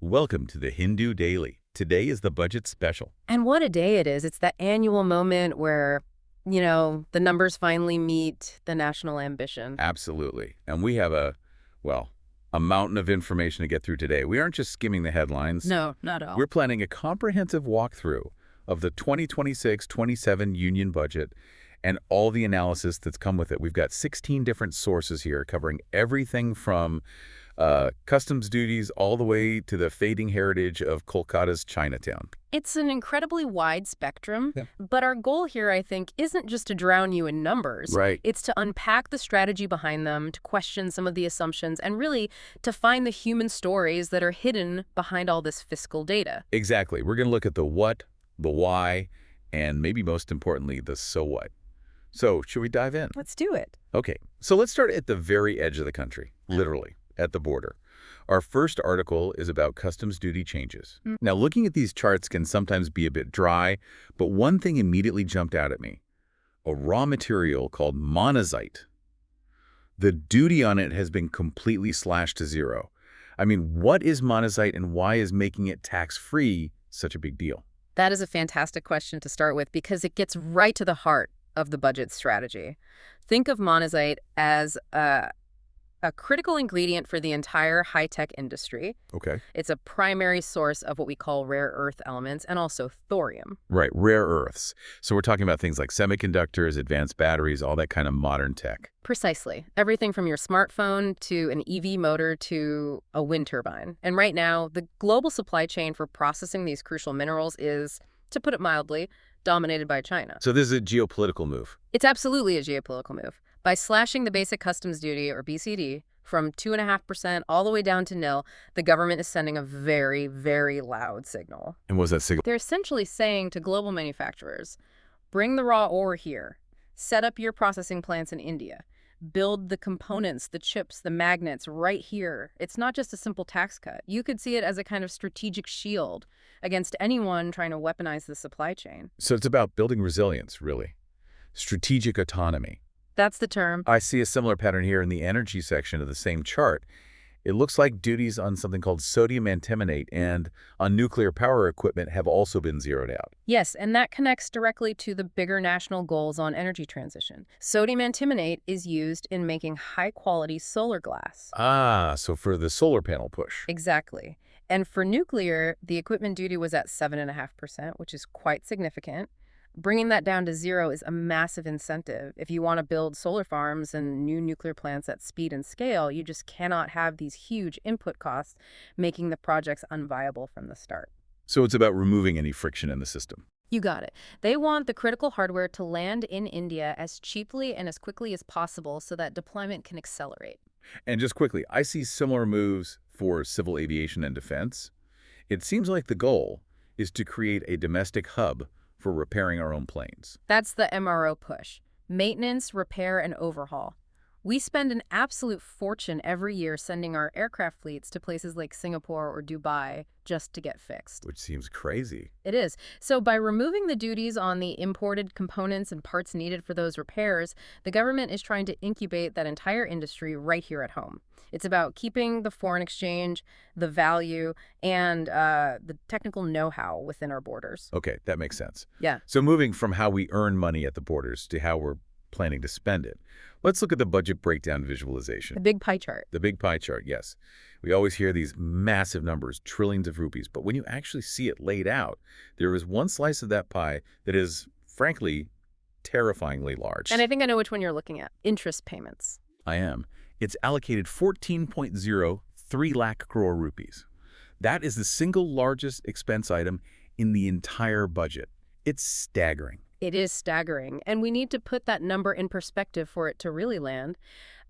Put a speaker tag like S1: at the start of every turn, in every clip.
S1: Welcome to the Hindu Daily. Today is the budget special.
S2: And what a day it is. It's that annual moment where, the numbers finally meet the national ambition.
S1: Absolutely. And we have a mountain of information to get through today. We aren't just skimming the headlines.
S2: No, not at all.
S1: We're planning a comprehensive walkthrough of the 2026-27 union budget and all the analysis that's come with it. We've got 16 different sources here covering everything from customs duties all the way to the fading heritage of Kolkata's Chinatown.
S2: It's an incredibly wide spectrum, but our goal here, I think, isn't just to drown you in numbers.
S1: Right.
S2: It's to unpack the strategy behind them, to question some of the assumptions, and really to find the human stories that are hidden behind all this fiscal data.
S1: Exactly. We're going to look at the what, the why, and maybe most importantly, the so what. So, should we dive in?
S2: Let's do it.
S1: Okay, so let's start at the very edge of the country, literally, at the border. Our first article is about customs duty changes. Now, looking at these charts can sometimes be a bit dry, but one thing immediately jumped out at me. A raw material called monazite. The duty on it has been completely slashed to zero. I mean, what is monazite and why is making it tax-free such a big deal?
S2: That is a fantastic question to start with because it gets right to the heart of the budget strategy. Think of monazite as a critical ingredient for the entire high-tech industry.
S1: Okay.
S2: It's a primary source of what we call rare earth elements and also thorium.
S1: Right, rare earths. So we're talking about things like semiconductors, advanced batteries, all that kind of modern tech.
S2: Precisely. Everything from your smartphone to an EV motor to a wind turbine. And right now, the global supply chain for processing these crucial minerals is, to put it mildly, dominated by China.
S1: So this is a geopolitical move.
S2: It's absolutely a geopolitical move. By slashing the basic customs duty, or BCD, from 2.5% all the way down to nil, the government is sending a very, very loud signal.
S1: And what was that signal?
S2: They're essentially saying to global manufacturers, bring the raw ore here, set up your processing plants in India, build the components, the chips, the magnets right here. It's not just a simple tax cut. You could see it as a kind of strategic shield against anyone trying to weaponize the supply chain.
S1: So it's about building resilience, really. Strategic autonomy.
S2: That's the term.
S1: I see a similar pattern here in the energy section of the same chart. It looks like duties on something called sodium antimonate and on nuclear power equipment have also been zeroed out.
S2: Yes, and that connects directly to the bigger national goals on energy transition. Sodium antimonate is used in making high-quality solar glass.
S1: Ah, so for the solar panel push.
S2: Exactly. And for nuclear, the equipment duty was at 7.5%, which is quite significant. Bringing that down to zero is a massive incentive. If you want to build solar farms and new nuclear plants at speed and scale, you just cannot have these huge input costs, making the projects unviable from the start.
S1: So it's about removing any friction in the system.
S2: You got it. They want the critical hardware to land in India as cheaply and as quickly as possible so that deployment can accelerate.
S1: And just quickly, I see similar moves for civil aviation and defense. It seems like the goal is to create a domestic hub for repairing our own planes.
S2: That's the MRO push. Maintenance, repair, and overhaul. We spend an absolute fortune every year sending our aircraft fleets to places like Singapore or Dubai just to get fixed.
S1: Which seems crazy.
S2: It is. So by removing the duties on the imported components and parts needed for those repairs, the government is trying to incubate that entire industry right here at home. It's about keeping the foreign exchange, the value, and the technical know-how within our borders.
S1: Okay, that makes sense.
S2: Yeah.
S1: So moving from how we earn money at the borders to how we're planning to spend it. Let's look at the budget breakdown visualization.
S2: The big pie chart.
S1: The big pie chart, yes. We always hear these massive numbers, trillions of rupees, but when you actually see it laid out, there is one slice of that pie that is, frankly, terrifyingly large.
S2: And I think I know which one you're looking at. Interest payments.
S1: I am. It's allocated 14.03 lakh crore rupees. That is the single largest expense item in the entire budget. It's staggering.
S2: It is staggering, and we need to put that number in perspective for it to really land.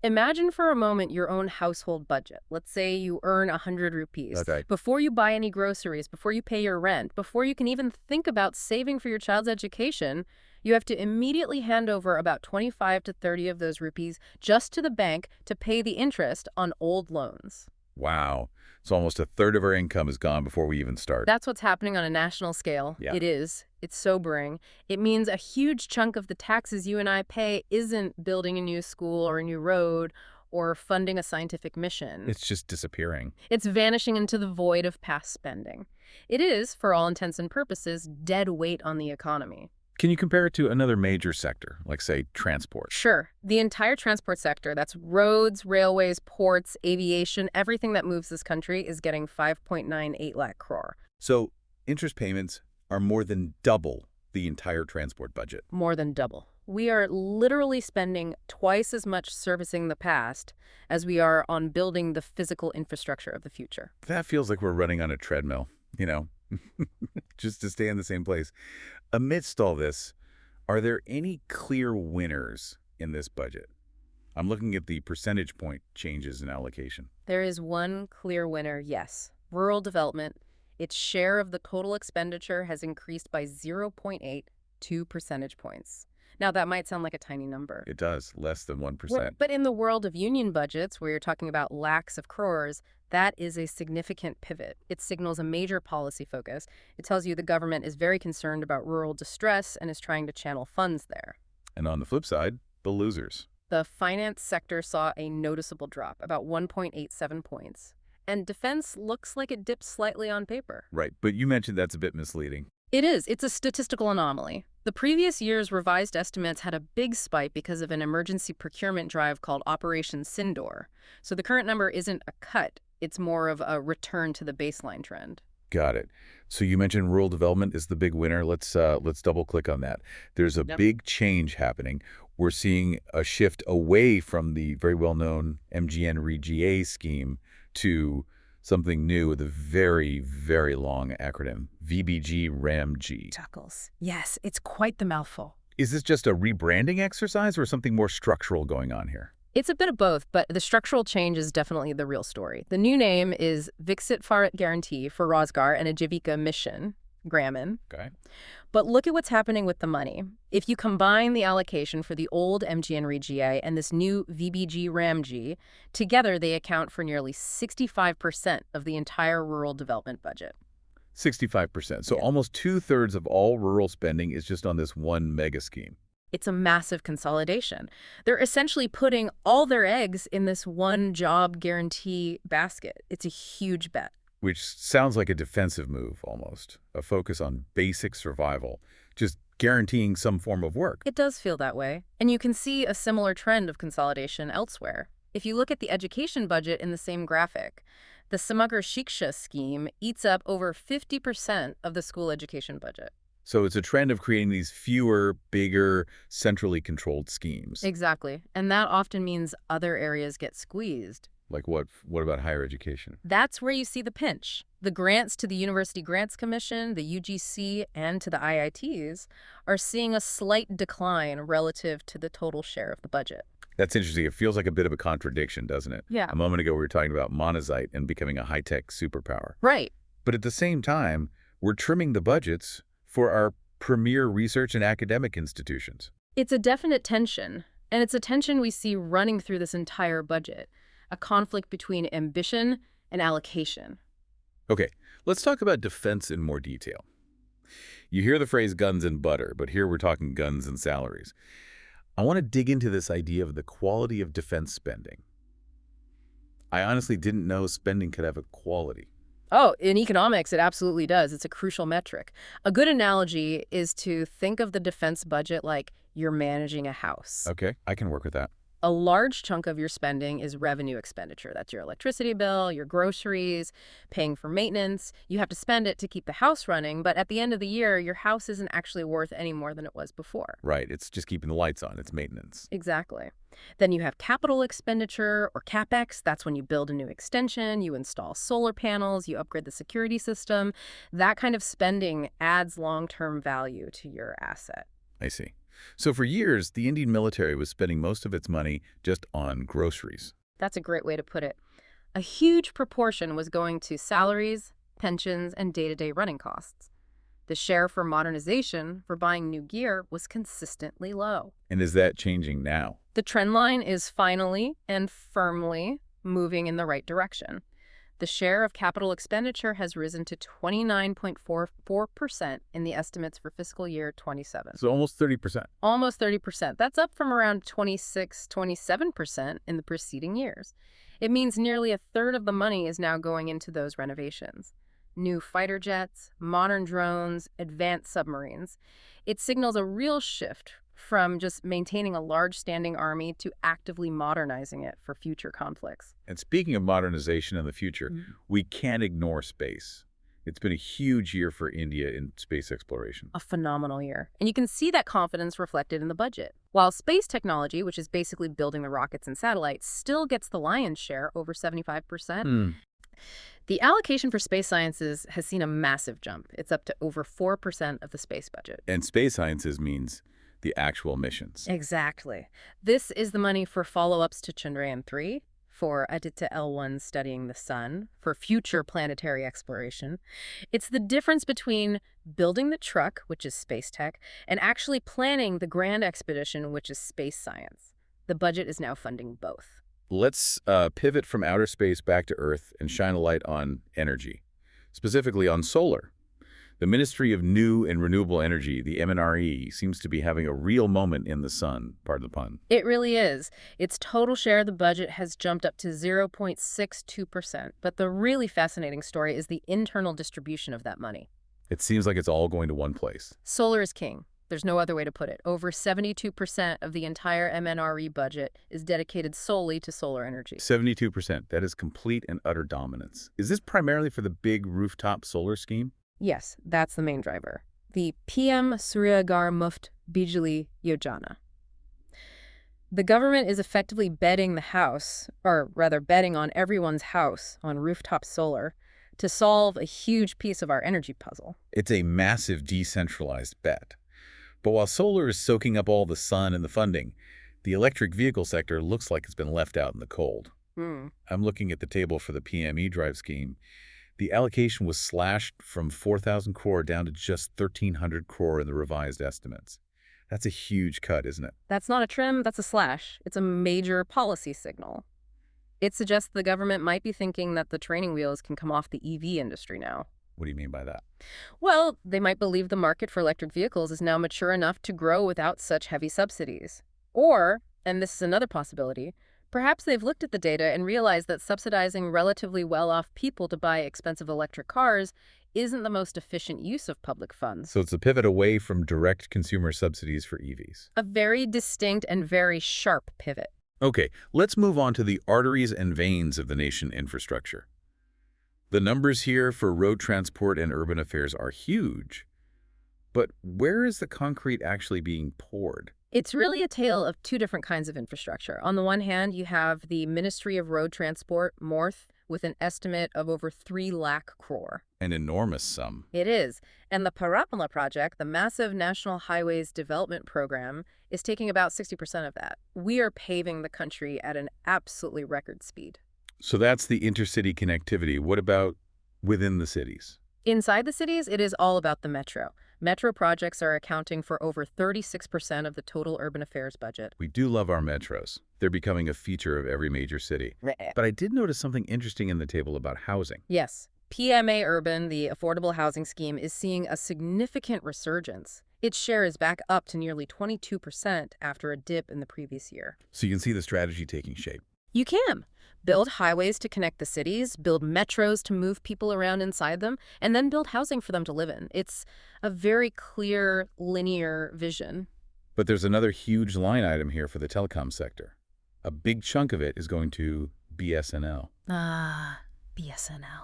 S2: Imagine for a moment your own household budget. Let's say you earn 100 rupees.
S1: Okay.
S2: Before you buy any groceries, before you pay your rent, before you can even think about saving for your child's education, you have to immediately hand over about 25 to 30 of those rupees just to the bank to pay the interest on old loans.
S1: Wow. So almost a third of our income is gone before we even start.
S2: That's what's happening on a national scale.
S1: Yeah.
S2: It is. It's sobering. It means a huge chunk of the taxes you and I pay isn't building a new school or a new road or funding a scientific mission.
S1: It's just disappearing.
S2: It's vanishing into the void of past spending. It is, for all intents and purposes, dead weight on the economy.
S1: Can you compare it to another major sector, like, say, transport?
S2: Sure. The entire transport sector, that's roads, railways, ports, aviation, everything that moves this country is getting 5.98 lakh crore.
S1: So interest payments are more than double the entire transport budget.
S2: More than double. We are literally spending twice as much servicing the past as we are on building the physical infrastructure of the future.
S1: That feels like we're running on a treadmill, just to stay in the same place. Amidst all this, are there any clear winners in this budget? I'm looking at the percentage point changes in allocation.
S2: There is one clear winner, yes. Rural development. Its share of the total expenditure has increased by 0.82 percentage points. Now, that might sound like a tiny number.
S1: It does, less than 1%.
S2: But in the world of union budgets, where you're talking about lakhs of crores, that is a significant pivot. It signals a major policy focus. It tells you the government is very concerned about rural distress and is trying to channel funds there.
S1: And on the flip side, the losers.
S2: The finance sector saw a noticeable drop, about 1.87 points. And defense looks like it dipped slightly on paper.
S1: Right, but you mentioned that's a bit misleading.
S2: It is. It's a statistical anomaly. The previous year's revised estimates had a big spike because of an emergency procurement drive called Operation Sindor. So the current number isn't a cut. It's more of a return to the baseline trend.
S1: Got it. So you mentioned rural development is the big winner. Let's double-click on that. There's a big change happening. We're seeing a shift away from the very well-known MGN-REGA scheme to something new with a very, very long acronym, VBG-RAMG.
S2: Chuckles. Yes, it's quite the mouthful.
S1: Is this just a rebranding exercise or something more structural going on here?
S2: It's a bit of both, but the structural change is definitely the real story. The new name is Viksit Bharat Guarantee for Rozgar and Ajivika Mission, Grameen.
S1: Okay.
S2: But look at what's happening with the money. If you combine the allocation for the old MGN-REGA and this new VBG-RAMG, together they account for nearly 65% of the entire rural development budget.
S1: 65%. So
S2: Yeah.
S1: almost 2/3 of all rural spending is just on this one mega scheme.
S2: It's a massive consolidation. They're essentially putting all their eggs in this one job guarantee basket. It's a huge bet.
S1: Which sounds like a defensive move almost, a focus on basic survival, just guaranteeing some form of work.
S2: It does feel that way. And you can see a similar trend of consolidation elsewhere. If you look at the education budget in the same graphic, the Samagra Shiksha scheme eats up over 50% of the school education budget.
S1: So it's a trend of creating these fewer, bigger, centrally controlled schemes.
S2: Exactly. And that often means other areas get squeezed.
S1: Like what? What about higher education?
S2: That's where you see the pinch. The grants to the University Grants Commission, the UGC, and to the IITs are seeing a slight decline relative to the total share of the budget.
S1: That's interesting. It feels like a bit of a contradiction, doesn't it?
S2: Yeah.
S1: A moment ago, we were talking about monazite and becoming a high-tech superpower.
S2: Right.
S1: But at the same time, we're trimming the budgets for our premier research and academic institutions.
S2: It's a definite tension, and it's a tension we see running through this entire budget, a conflict between ambition and allocation.
S1: Okay, let's talk about defense in more detail. You hear the phrase guns and butter, but here we're talking guns and salaries. I want to dig into this idea of the quality of defense spending. I honestly didn't know spending could have a quality.
S2: Oh, in economics, it absolutely does. It's a crucial metric. A good analogy is to think of the defense budget like you're managing a house.
S1: Okay, I can work with that.
S2: A large chunk of your spending is revenue expenditure. That's your electricity bill, your groceries, paying for maintenance. You have to spend it to keep the house running, but at the end of the year, your house isn't actually worth any more than it was before.
S1: Right, it's just keeping the lights on. It's maintenance.
S2: Exactly. Then you have capital expenditure, or CapEx. That's when you build a new extension, you install solar panels, you upgrade the security system. That kind of spending adds long-term value to your asset.
S1: I see. So for years, the Indian military was spending most of its money just on groceries.
S2: That's a great way to put it. A huge proportion was going to salaries, pensions, and day-to-day running costs. The share for modernization, for buying new gear, was consistently low.
S1: And is that changing now?
S2: The trend line is finally and firmly moving in the right direction. The share of capital expenditure has risen to 29.44% in the estimates for fiscal year 27.
S1: So almost 30%.
S2: Almost 30%. That's up from around 27% in the preceding years. It means nearly a third of the money is now going into those renovations. New fighter jets, modern drones, advanced submarines. It signals a real shift from just maintaining a large standing army to actively modernizing it for future conflicts.
S1: And speaking of modernization in the future, we can't ignore space. It's been a huge year for India in space exploration.
S2: A phenomenal year. And you can see that confidence reflected in the budget. While space technology, which is basically building the rockets and satellites, still gets the lion's share, over 75%. The allocation for space sciences has seen a massive jump. It's up to over 4% of the space budget.
S1: And space sciences means the actual missions.
S2: Exactly. This is the money for follow-ups to Chandrayaan-3, for Aditya L1 studying the sun, for future planetary exploration. It's the difference between building the truck, which is space tech, and actually planning the grand expedition, which is space science. The budget is now funding both.
S1: Let's pivot from outer space back to Earth and shine a light on energy, specifically on solar. The Ministry of New and Renewable Energy, the MNRE, seems to be having a real moment in the sun, pardon the pun.
S2: It really is. Its total share of the budget has jumped up to 0.62%. But the really fascinating story is the internal distribution of that money.
S1: It seems like it's all going to one place.
S2: Solar is king. There's no other way to put it. Over 72% of the entire MNRE budget is dedicated solely to solar energy.
S1: 72%. That is complete and utter dominance. Is this primarily for the big rooftop solar scheme?
S2: Yes, that's the main driver. The PM Surya Ghar Muft Bijli Yojana. The government is effectively betting the house, or rather betting on everyone's house on rooftop solar to solve a huge piece of our energy puzzle.
S1: It's a massive decentralized bet. But while solar is soaking up all the sun and the funding, the electric vehicle sector looks like it's been left out in the cold. I'm looking at the table for the PME drive scheme. The allocation was slashed from 4,000 crore down to just 1,300 crore in the revised estimates. That's a huge cut, isn't it?
S2: That's not a trim, that's a slash. It's a major policy signal. It suggests the government might be thinking that the training wheels can come off the EV industry now.
S1: What do you mean by that?
S2: Well, they might believe the market for electric vehicles is now mature enough to grow without such heavy subsidies. Or, and this is another possibility, perhaps they've looked at the data and realized that subsidizing relatively well-off people to buy expensive electric cars isn't the most efficient use of public funds.
S1: So it's a pivot away from direct consumer subsidies for EVs.
S2: A very distinct and very sharp pivot.
S1: Okay, let's move on to the arteries and veins of the nation infrastructure. The numbers here for road transport and urban affairs are huge. But where is the concrete actually being poured?
S2: It's really a tale of two different kinds of infrastructure. On the one hand, you have the Ministry of Road Transport, MORTH, with an estimate of over 3 lakh crore.
S1: An enormous sum.
S2: It is. And the Parapala project, the massive National Highways Development Program, is taking about 60% of that. We are paving the country at an absolutely record speed.
S1: So that's the intercity connectivity. What about within the cities?
S2: Inside the cities, it is all about the metro. Metro projects are accounting for over 36% of the total urban affairs budget.
S1: We do love our metros. They're becoming a feature of every major city. But I did notice something interesting in the table about housing.
S2: Yes. PMA Urban, the affordable housing scheme, is seeing a significant resurgence. Its share is back up to nearly 22% after a dip in the previous year.
S1: So you can see the strategy taking shape.
S2: You can. Build highways to connect the cities, build metros to move people around inside them, and then build housing for them to live in. It's a very clear, linear vision.
S1: But there's another huge line item here for the telecom sector. A big chunk of it is going to BSNL.
S2: BSNL.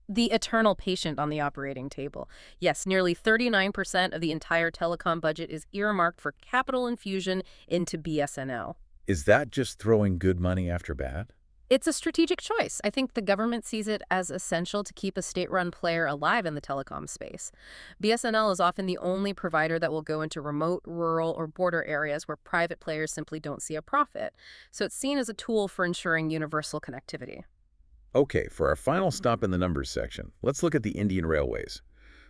S2: The eternal patient on the operating table. Yes, nearly 39% of the entire telecom budget is earmarked for capital infusion into BSNL.
S1: Is that just throwing good money after bad?
S2: It's a strategic choice. I think the government sees it as essential to keep a state-run player alive in the telecom space. BSNL is often the only provider that will go into remote, rural, or border areas where private players simply don't see a profit. So it's seen as a tool for ensuring universal connectivity.
S1: Okay, for our final stop in the numbers section, let's look at the Indian Railways.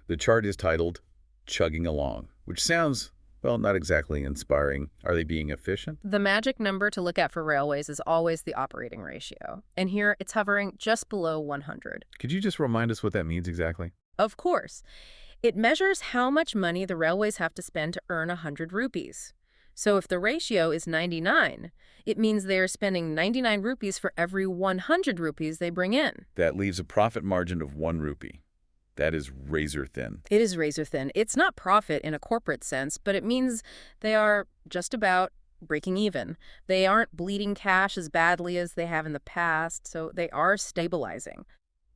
S1: The chart is titled Chugging Along, which sounds Well, not exactly inspiring. Are they being efficient?
S2: The magic number to look at for railways is always the operating ratio. And here it's hovering just below 100.
S1: Could you just remind us what that means exactly?
S2: Of course, it measures how much money the railways have to spend to earn 100 rupees. So if the ratio is 99, it means they are spending 99 rupees for every 100 rupees they bring in.
S1: That leaves a profit margin of 1 rupee. That is razor thin.
S2: It is razor thin. It's not profit in a corporate sense, but it means they are just about breaking even. They aren't bleeding cash as badly as they have in the past, so they are stabilizing.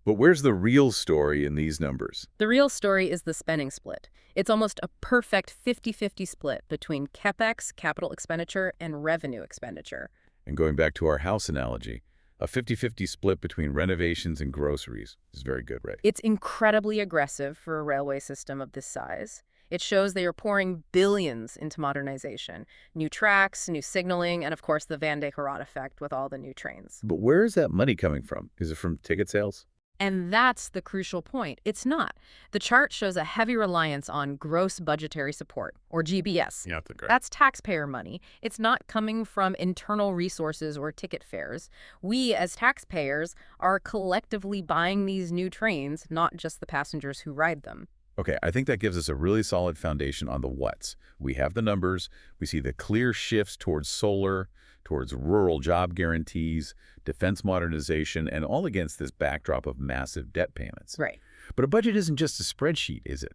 S1: But where's the real story in these numbers?
S2: The real story is the spending split. It's almost a perfect 50-50 split between CapEx, capital expenditure, and revenue expenditure.
S1: And going back to our house analogy, a 50-50 split between renovations and groceries is very good, right?
S2: It's incredibly aggressive for a railway system of this size. It shows they are pouring billions into modernization. New tracks, new signaling, and of course the Van de Herrat effect with all the new trains.
S1: But where is that money coming from? Is it from ticket sales?
S2: And that's the crucial point. It's not. The chart shows a heavy reliance on gross budgetary support, or GBS.
S1: Yeah, that's
S2: That's taxpayer money. It's not coming from internal resources or ticket fares. We, as taxpayers, are collectively buying these new trains, not just the passengers who ride them.
S1: Okay, I think that gives us a really solid foundation on the what's. We have the numbers, we see the clear shifts towards solar, towards rural job guarantees, defense modernization, and all against this backdrop of massive debt payments.
S2: Right.
S1: But a budget isn't just a spreadsheet, is it?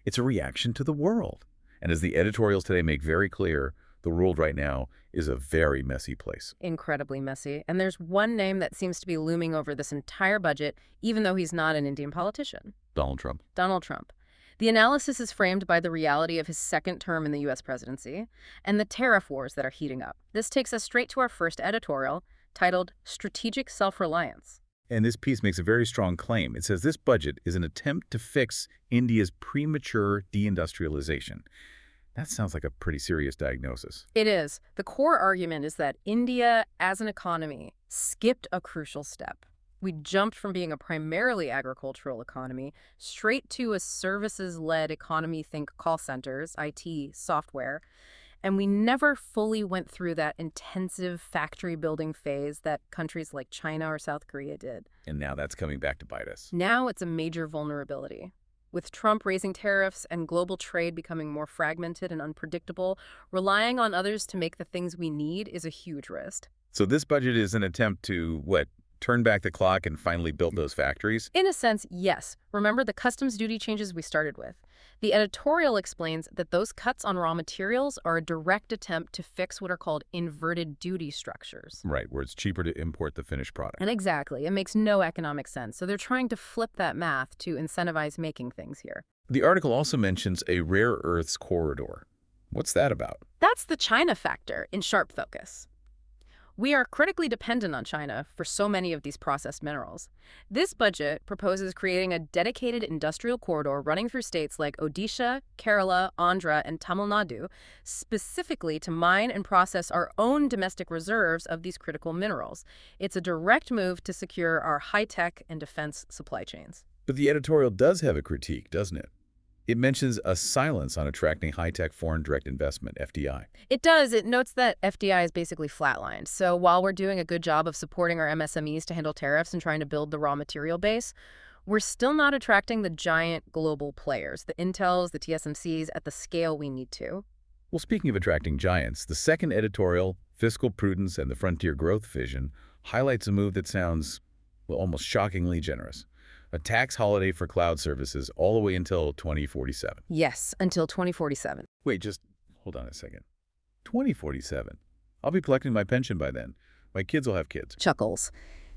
S1: It's a reaction to the world. And as the editorials today make very clear, the world right now is a very messy place.
S2: Incredibly messy. And there's one name that seems to be looming over this entire budget, even though he's not an Indian politician.
S1: Donald Trump.
S2: Donald Trump. The analysis is framed by the reality of his second term in the U.S. presidency and the tariff wars that are heating up. This takes us straight to our first editorial, titled Strategic Self-Reliance.
S1: And this piece makes a very strong claim. It says this budget is an attempt to fix India's premature deindustrialization. That sounds like a pretty serious diagnosis.
S2: It is. The core argument is that India, as an economy, skipped a crucial step. We jumped from being a primarily agricultural economy straight to a services-led economy, think call centers, IT, software, and we never fully went through that intensive factory-building phase that countries like China or South Korea did.
S1: And now that's coming back to bite us.
S2: Now it's a major vulnerability. With Trump raising tariffs and global trade becoming more fragmented and unpredictable, relying on others to make the things we need is a huge risk.
S1: So this budget is an attempt to, turn back the clock and finally build those factories?
S2: In a sense, yes. Remember the customs duty changes we started with? The editorial explains that those cuts on raw materials are a direct attempt to fix what are called inverted duty structures.
S1: Right, where it's cheaper to import the finished product.
S2: And exactly. It makes no economic sense. So they're trying to flip that math to incentivize making things here.
S1: The article also mentions a rare earths corridor. What's that about?
S2: That's the China factor in sharp focus. We are critically dependent on China for so many of these processed minerals. This budget proposes creating a dedicated industrial corridor running through states like Odisha, Kerala, Andhra, and Tamil Nadu, specifically to mine and process our own domestic reserves of these critical minerals. It's a direct move to secure our high-tech and defense supply chains.
S1: But the editorial does have a critique, doesn't it? It mentions a silence on attracting high-tech foreign direct investment, FDI.
S2: It does. It notes that FDI is basically flatlined. So while we're doing a good job of supporting our MSMEs to handle tariffs and trying to build the raw material base, we're still not attracting the giant global players, the Intels, the TSMCs, at the scale we need to.
S1: Well, speaking of attracting giants, the second editorial, Fiscal, Prudence, and the Frontier Growth Vision, highlights a move that sounds, almost shockingly generous. A tax holiday for cloud services all the way until 2047.
S2: Yes, until 2047.
S1: Wait, just hold on a second. 2047? I'll be collecting my pension by then. My kids will have kids.
S2: Chuckles.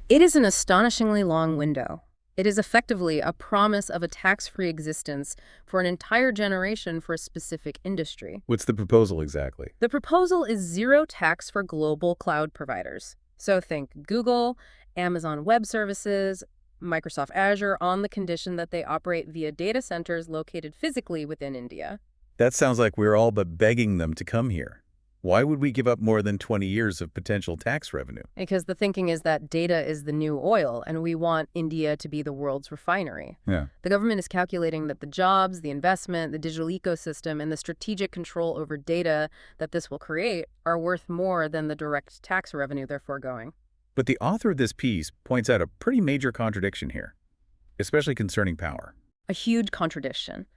S2: It is an astonishingly long window. It is effectively a promise of a tax-free existence for an entire generation for a specific industry.
S1: What's the proposal exactly?
S2: The proposal is zero tax for global cloud providers. So think Google, Amazon Web Services, Microsoft Azure, on the condition that they operate via data centers located physically within India.
S1: That sounds like we're all but begging them to come here. Why would we give up more than 20 years of potential tax revenue?
S2: Because the thinking is that data is the new oil, and we want India to be the world's refinery.
S1: Yeah.
S2: The government is calculating that the jobs, the investment, the digital ecosystem, and the strategic control over data that this will create are worth more than the direct tax revenue they're foregoing.
S1: But the author of this piece points out a pretty major contradiction here, especially concerning power.
S2: A huge contradiction.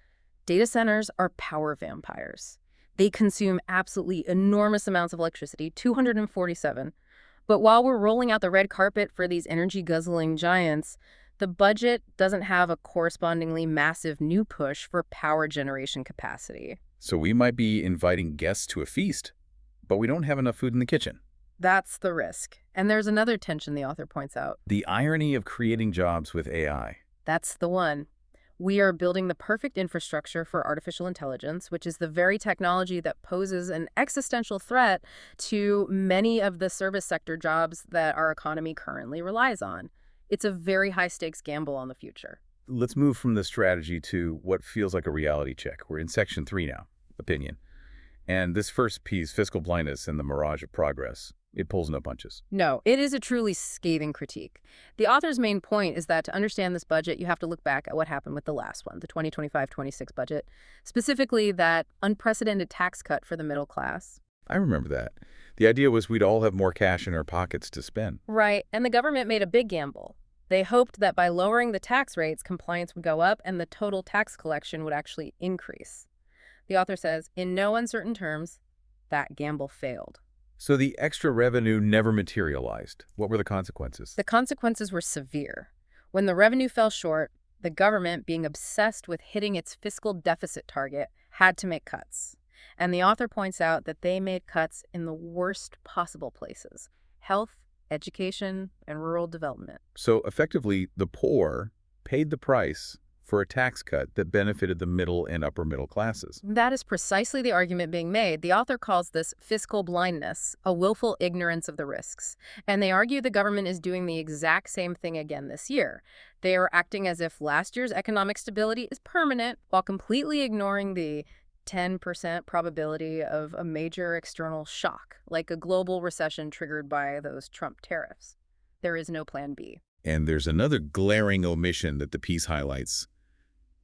S2: Data centers are power vampires. They consume absolutely enormous amounts of electricity, 247. But while we're rolling out the red carpet for these energy-guzzling giants, the budget doesn't have a correspondingly massive new push for power generation capacity.
S1: So we might be inviting guests to a feast, but we don't have enough food in the kitchen.
S2: That's the risk. And there's another tension the author points out.
S1: The irony of creating jobs with AI.
S2: That's the one. We are building the perfect infrastructure for artificial intelligence, which is the very technology that poses an existential threat to many of the service sector jobs that our economy currently relies on. It's a very high-stakes gamble on the future.
S1: Let's move from the strategy to what feels like a reality check. We're in section 3 now, opinion. And this first piece, Fiscal Blindness and the Mirage of Progress, it pulls no punches.
S2: No, it is a truly scathing critique. The author's main point is that to understand this budget, you have to look back at what happened with the last one, the 2025-26 budget, specifically that unprecedented tax cut for the middle class.
S1: I remember that. The idea was we'd all have more cash in our pockets to spend.
S2: Right, and the government made a big gamble. They hoped that by lowering the tax rates, compliance would go up and the total tax collection would actually increase. The author says, in no uncertain terms, that gamble failed.
S1: So the extra revenue never materialized. What were the consequences?
S2: The consequences were severe. When the revenue fell short, the government, being obsessed with hitting its fiscal deficit target, had to make cuts. And the author points out that they made cuts in the worst possible places: health, education, and rural development.
S1: So effectively, the poor paid the price for a tax cut that benefited the middle and upper middle classes.
S2: That is precisely the argument being made. The author calls this fiscal blindness, a willful ignorance of the risks. And they argue the government is doing the exact same thing again this year. They are acting as if last year's economic stability is permanent while completely ignoring the 10% probability of a major external shock, like a global recession triggered by those Trump tariffs. There is no plan B.
S1: And there's another glaring omission that the piece highlights: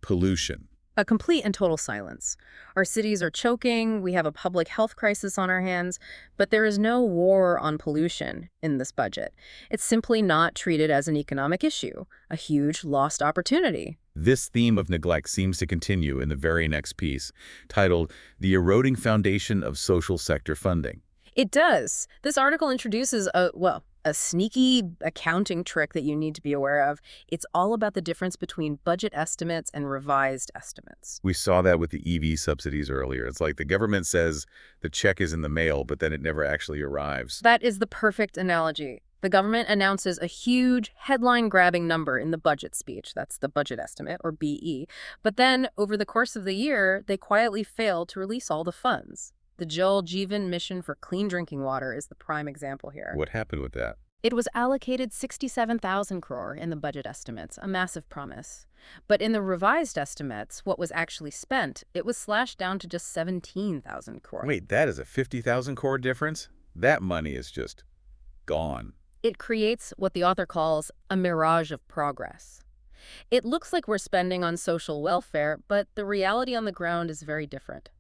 S1: pollution.
S2: A complete and total silence. Our cities are choking, we have a public health crisis on our hands, but there is no war on pollution in this budget. It's simply not treated as an economic issue, a huge lost opportunity.
S1: This theme of neglect seems to continue in the very next piece, titled The Eroding Foundation of Social Sector Funding.
S2: It does. This article introduces a sneaky accounting trick that you need to be aware of. It's all about the difference between budget estimates and revised estimates.
S1: We saw that with the EV subsidies earlier. It's like the government says the check is in the mail, but then it never actually arrives.
S2: That is the perfect analogy. The government announces a huge headline-grabbing number in the budget speech. That's the budget estimate, or BE. But then, over the course of the year, they quietly fail to release all the funds. The Jal Jeevan mission for clean drinking water is the prime example here.
S1: What happened with that?
S2: It was allocated 67,000 crore in the budget estimates, a massive promise. But in the revised estimates, what was actually spent, it was slashed down to just 17,000 crore.
S1: Wait, that is a 50,000 crore difference? That money is just gone.
S2: It creates what the author calls a mirage of progress. It looks like we're spending on social welfare, but the reality on the ground is very different.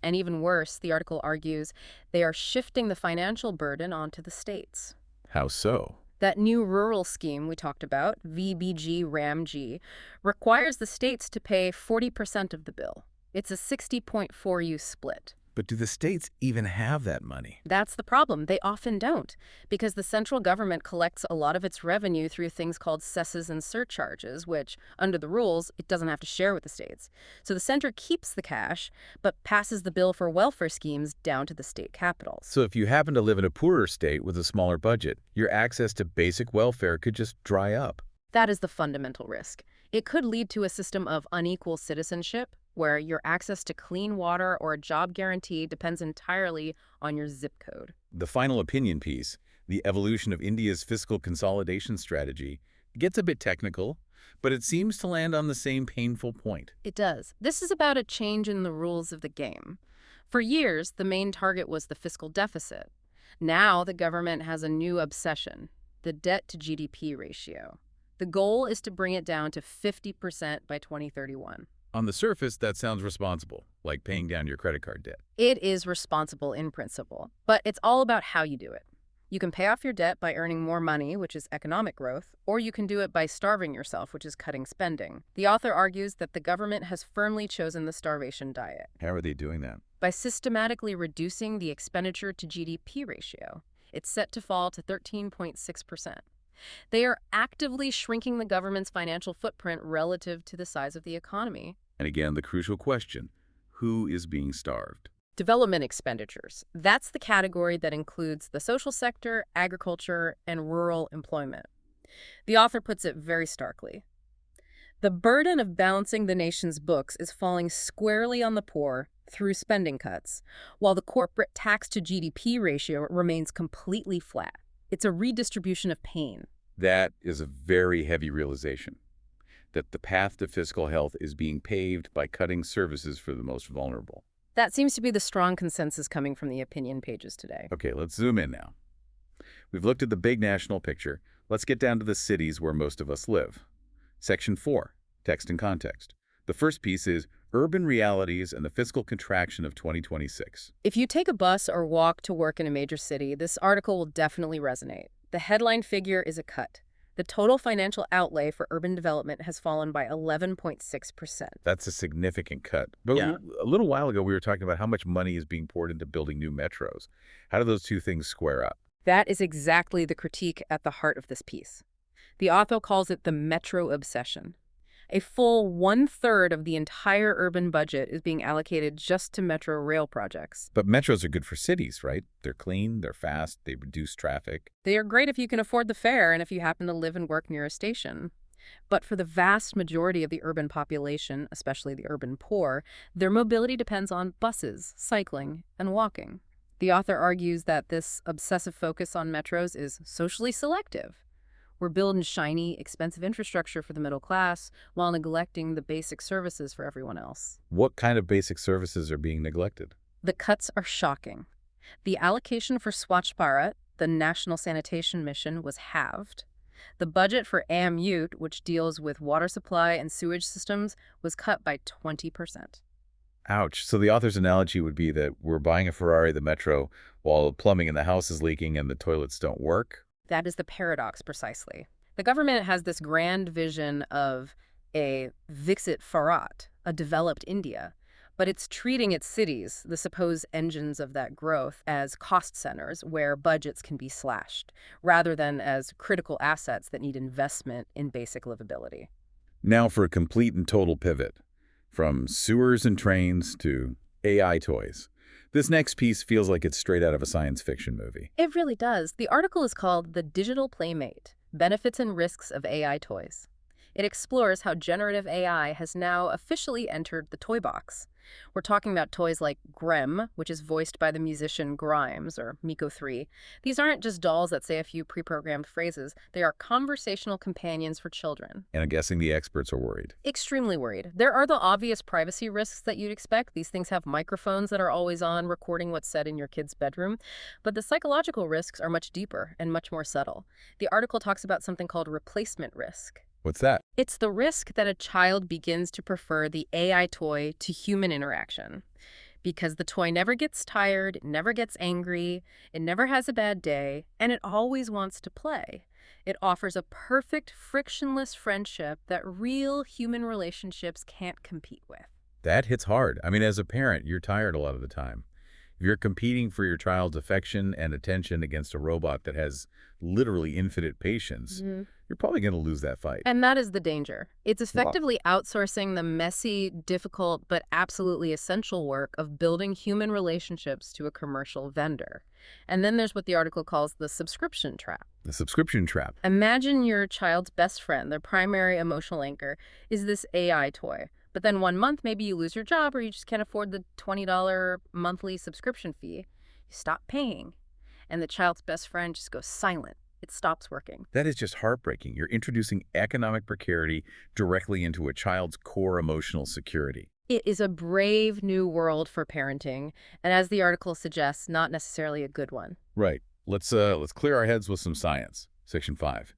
S2: And even worse, the article argues, they are shifting the financial burden onto the states.
S1: How so?
S2: That new rural scheme we talked about, VBG-RAM-G, requires the states to pay 40% of the bill. It's a 60.4U split.
S1: But do the states even have that money?
S2: That's the problem. They often don't, because the central government collects a lot of its revenue through things called cesses and surcharges, which, under the rules, it doesn't have to share with the states. So the center keeps the cash, but passes the bill for welfare schemes down to the state capitals.
S1: So if you happen to live in a poorer state with a smaller budget, your access to basic welfare could just dry up.
S2: That is the fundamental risk. It could lead to a system of unequal citizenship, where your access to clean water or a job guarantee depends entirely on your zip code.
S1: The final opinion piece, the evolution of India's fiscal consolidation strategy, gets a bit technical, but it seems to land on the same painful point.
S2: It does. This is about a change in the rules of the game. For years, the main target was the fiscal deficit. Now the government has a new obsession, the debt to GDP ratio. The goal is to bring it down to 50% by 2031.
S1: On the surface, that sounds responsible, like paying down your credit card debt.
S2: It is responsible in principle, but it's all about how you do it. You can pay off your debt by earning more money, which is economic growth, or you can do it by starving yourself, which is cutting spending. The author argues that the government has firmly chosen the starvation diet.
S1: How are they doing that?
S2: By systematically reducing the expenditure to GDP ratio. It's set to fall to 13.6%. They are actively shrinking the government's financial footprint relative to the size of the economy.
S1: And again, the crucial question, who is being starved?
S2: Development expenditures. That's the category that includes the social sector, agriculture, and rural employment. The author puts it very starkly. The burden of balancing the nation's books is falling squarely on the poor through spending cuts, while the corporate tax to GDP ratio remains completely flat. It's a redistribution of pain.
S1: That is a very heavy realization, that the path to fiscal health is being paved by cutting services for the most vulnerable.
S2: That seems to be the strong consensus coming from the opinion pages today.
S1: Okay, let's zoom in now. We've looked at the big national picture. Let's get down to the cities where most of us live. Section 4, Text and Context. The first piece is Urban Realities and the Fiscal Contraction of 2026.
S2: If you take a bus or walk to work in a major city, this article will definitely resonate. The headline figure is a cut. The total financial outlay for urban development has fallen by 11.6%.
S1: That's a significant cut. But
S2: Yeah.
S1: a little while ago, we were talking about how much money is being poured into building new metros. How do those two things square up?
S2: That is exactly the critique at the heart of this piece. The author calls it the metro obsession. A full 1/3 of the entire urban budget is being allocated just to metro rail projects.
S1: But metros are good for cities, right? They're clean, they're fast, they reduce traffic.
S2: They are great if you can afford the fare and if you happen to live and work near a station. But for the vast majority of the urban population, especially the urban poor, their mobility depends on buses, cycling, and walking. The author argues that this obsessive focus on metros is socially selective. We're building shiny, expensive infrastructure for the middle class while neglecting the basic services for everyone else.
S1: What kind of basic services are being neglected?
S2: The cuts are shocking. The allocation for Swachh Bharat, the National Sanitation Mission, was halved. The budget for AMUT, which deals with water supply and sewage systems, was cut by 20%.
S1: Ouch. So the author's analogy would be that we're buying a Ferrari, the Metro, while the plumbing in the house is leaking and the toilets don't work?
S2: That is the paradox, precisely. The government has this grand vision of a Viksit Bharat, a developed India, but it's treating its cities, the supposed engines of that growth, as cost centers where budgets can be slashed, rather than as critical assets that need investment in basic livability.
S1: Now for a complete and total pivot. From sewers and trains to AI toys. This next piece feels like it's straight out of a science fiction movie.
S2: It really does. The article is called The Digital Playmate, Benefits and Risks of AI Toys. It explores how generative AI has now officially entered the toy box. We're talking about toys like Grem, which is voiced by the musician Grimes, or Miko 3. These aren't just dolls that say a few pre-programmed phrases. They are conversational companions for children.
S1: And I'm guessing the experts are worried.
S2: Extremely worried. There are the obvious privacy risks that you'd expect. These things have microphones that are always on, recording what's said in your kid's bedroom. But the psychological risks are much deeper and much more subtle. The article talks about something called replacement risk.
S1: What's that?
S2: It's the risk that a child begins to prefer the AI toy to human interaction. Because the toy never gets tired, it never gets angry, it never has a bad day, and it always wants to play. It offers a perfect, frictionless friendship that real human relationships can't compete with.
S1: That hits hard. I mean, as a parent, you're tired a lot of the time. If you're competing for your child's affection and attention against a robot that has literally infinite patience, you're probably going to lose that fight.
S2: And that is the danger. It's effectively outsourcing the messy, difficult, but absolutely essential work of building human relationships to a commercial vendor. And then there's what the article calls the subscription trap.
S1: The subscription trap.
S2: Imagine your child's best friend, their primary emotional anchor, is this AI toy. But then one month, maybe you lose your job or you just can't afford the $20 monthly subscription fee. You stop paying, and the child's best friend just goes silent. It stops working.
S1: That is just heartbreaking. You're introducing economic precarity directly into a child's core emotional security.
S2: It is a brave new world for parenting, and as the article suggests, not necessarily a good one.
S1: Right. Let's clear our heads with some science. Section 5.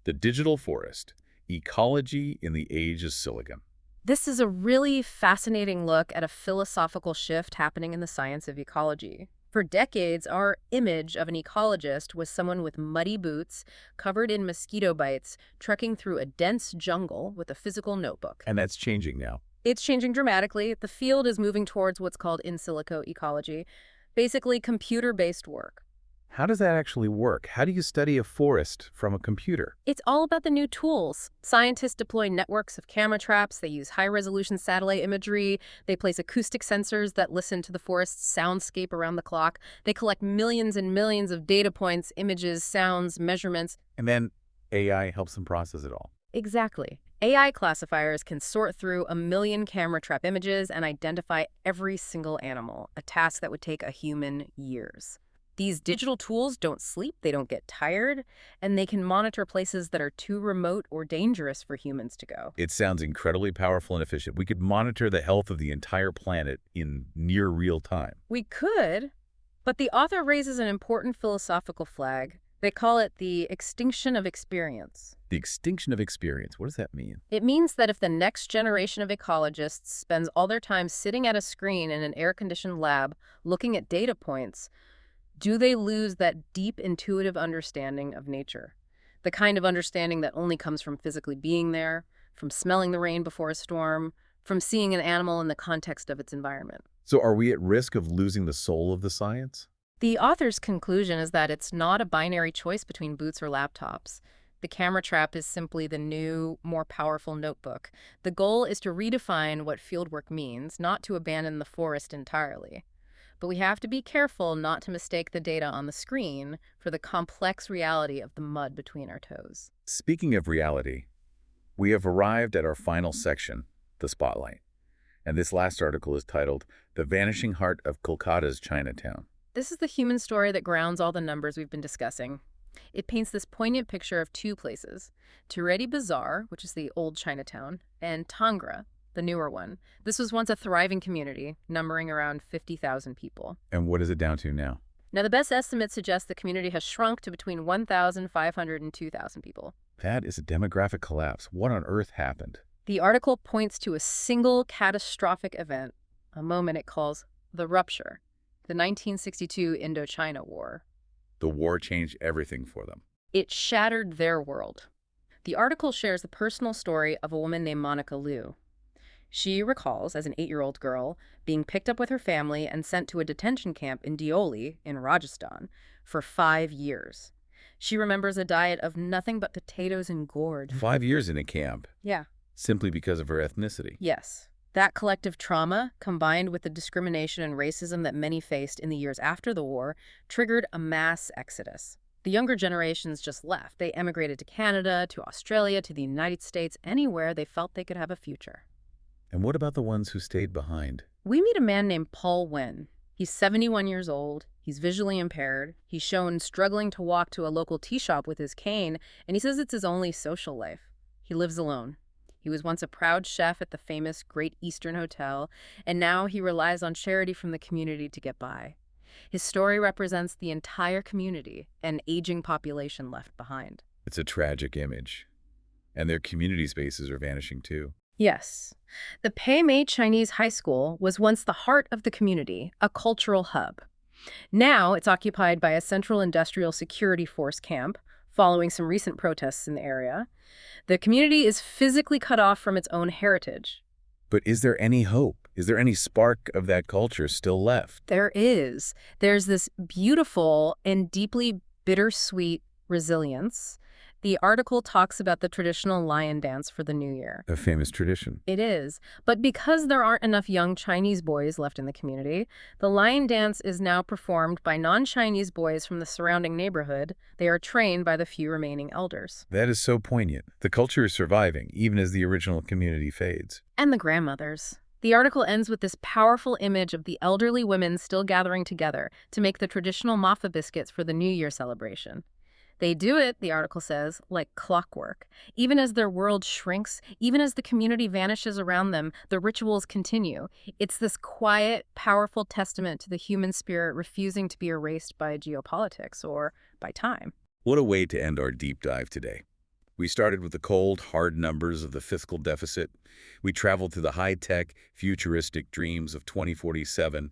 S1: The digital forest. Ecology in the age of silicon.
S2: This is a really fascinating look at a philosophical shift happening in the science of ecology. For decades, our image of an ecologist was someone with muddy boots, covered in mosquito bites, trekking through a dense jungle with a physical notebook.
S1: And that's changing now.
S2: It's changing dramatically. The field is moving towards what's called in silico ecology, basically computer-based work.
S1: How does that actually work? How do you study a forest from a computer?
S2: It's all about the new tools. Scientists deploy networks of camera traps, they use high-resolution satellite imagery, they place acoustic sensors that listen to the forest's soundscape around the clock, they collect millions and millions of data points, images, sounds, measurements.
S1: And then AI helps them process it all.
S2: Exactly. AI classifiers can sort through 1 million camera trap images and identify every single animal, a task that would take a human years. These digital tools don't sleep, they don't get tired, and they can monitor places that are too remote or dangerous for humans to go.
S1: It sounds incredibly powerful and efficient. We could monitor the health of the entire planet in near real time.
S2: We could, but the author raises an important philosophical flag. They call it the extinction of experience.
S1: The extinction of experience, what does that mean?
S2: It means that if the next generation of ecologists spends all their time sitting at a screen in an air-conditioned lab looking at data points, do they lose that deep intuitive understanding of nature? The kind of understanding that only comes from physically being there, from smelling the rain before a storm, from seeing an animal in the context of its environment.
S1: So are we at risk of losing the soul of the science?
S2: The author's conclusion is that it's not a binary choice between boots or laptops. The camera trap is simply the new, more powerful notebook. The goal is to redefine what fieldwork means, not to abandon the forest entirely. But we have to be careful not to mistake the data on the screen for the complex reality of the mud between our toes.
S1: Speaking of reality, we have arrived at our final section, the spotlight. And this last article is titled, The Vanishing Heart of Kolkata's Chinatown.
S2: This is the human story that grounds all the numbers we've been discussing. It paints this poignant picture of two places, Tiredi Bazaar, which is the old Chinatown, and Tangra, the newer one. This was once a thriving community, numbering around 50,000 people.
S1: And what is it down to now?
S2: Now, the best estimates suggest the community has shrunk to between 1,500 and 2,000 people.
S1: That is a demographic collapse. What on earth happened?
S2: The article points to a single catastrophic event, a moment it calls the rupture, the 1962 Indochina War.
S1: The war changed everything for them.
S2: It shattered their world. The article shares the personal story of a woman named Monica Liu. She recalls, as an 8-year-old girl, being picked up with her family and sent to a detention camp in Deoli, in Rajasthan, for 5 years. She remembers a diet of nothing but potatoes and gourd.
S1: 5 years in a camp?
S2: Yeah.
S1: Simply because of her ethnicity?
S2: Yes. That collective trauma, combined with the discrimination and racism that many faced in the years after the war, triggered a mass exodus. The younger generations just left. They emigrated to Canada, to Australia, to the United States, anywhere they felt they could have a future.
S1: And what about the ones who stayed behind?
S2: We meet a man named Paul Wen. He's 71 years old. He's visually impaired. He's shown struggling to walk to a local tea shop with his cane, and he says it's his only social life. He lives alone. He was once a proud chef at the famous Great Eastern Hotel, and now he relies on charity from the community to get by. His story represents the entire community, an aging population left behind.
S1: It's a tragic image. And their community spaces are vanishing too.
S2: Yes. The Playmate Chinese High School was once the heart of the community, a cultural hub. Now it's occupied by a Central Industrial Security Force camp, following some recent protests in the area. The community is physically cut off from its own heritage.
S1: But is there any hope? Is there any spark of that culture still left?
S2: There is. There's this beautiful and deeply bittersweet resilience. The article talks about the traditional lion dance for the New Year.
S1: A famous tradition.
S2: It is. But because there aren't enough young Chinese boys left in the community, the lion dance is now performed by non-Chinese boys from the surrounding neighborhood. They are trained by the few remaining elders.
S1: That is so poignant. The culture is surviving, even as the original community fades.
S2: And the grandmothers. The article ends with this powerful image of the elderly women still gathering together to make the traditional mafa biscuits for the New Year celebration. They do it, the article says, like clockwork. Even as their world shrinks, even as the community vanishes around them, the rituals continue. It's this quiet, powerful testament to the human spirit refusing to be erased by geopolitics or by time.
S1: What a way to end our deep dive today. We started with the cold, hard numbers of the fiscal deficit. We traveled through the high-tech, futuristic dreams of 2047.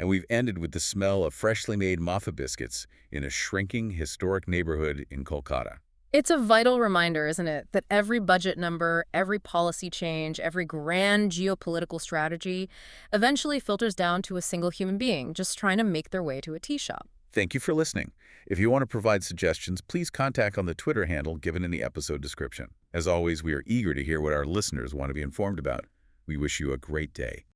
S1: And we've ended with the smell of freshly made matcha biscuits in a shrinking, historic neighborhood in Kolkata.
S2: It's a vital reminder, isn't it, that every budget number, every policy change, every grand geopolitical strategy eventually filters down to a single human being just trying to make their way to a tea shop.
S1: Thank you for listening. If you want to provide suggestions, please contact on the Twitter handle given in the episode description. As always, we are eager to hear what our listeners want to be informed about. We wish you a great day.